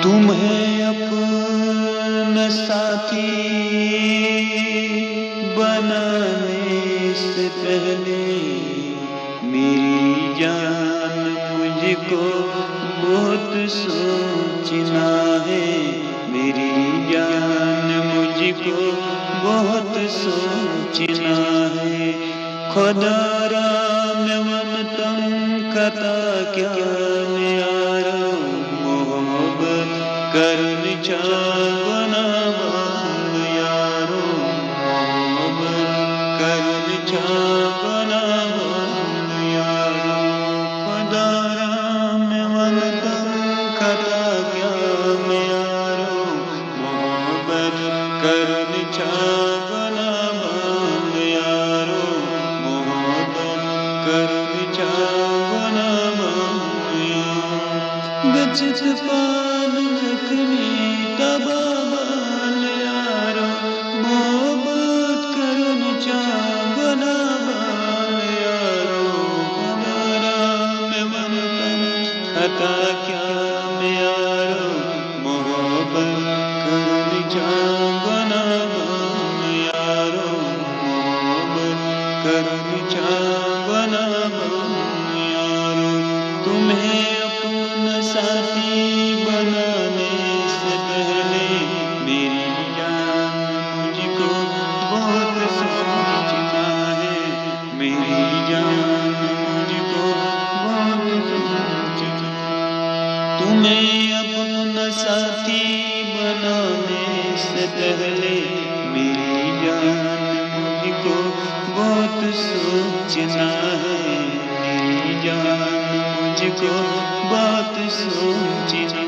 तुम्हें अपना साथी बनाने से पहले मेरी जान मुझको बहुत सोचना है। मेरी जान मुझको बहुत सोचना है। खुदारा में वतन कता क्या यारो मोहब्बत करन चावना यारो मोहब्बत करन चावना यारो खुदारा में वतन कता क्या यारो मोहब्बत करन चावना यारो मोहब्बत करन चावना गचित पान रखनी तबाबाल यारो मोहब्बत करन चावना यारो खुदारा में वतन खता क्या यारो मोहब्बत करन चावना यारो मोहब्बत करन चावना यारो तुम्हें अपना साथी बनाने से पहले मेरी जान मुझको बहुत सोचना है। मेरी जान मुझको बहुत सोचना। तुम्हें अपना साथी बनाने से पहले मेरी जान मुझको बहुत सोचना है। मेरी जान मुझको बात सोचना।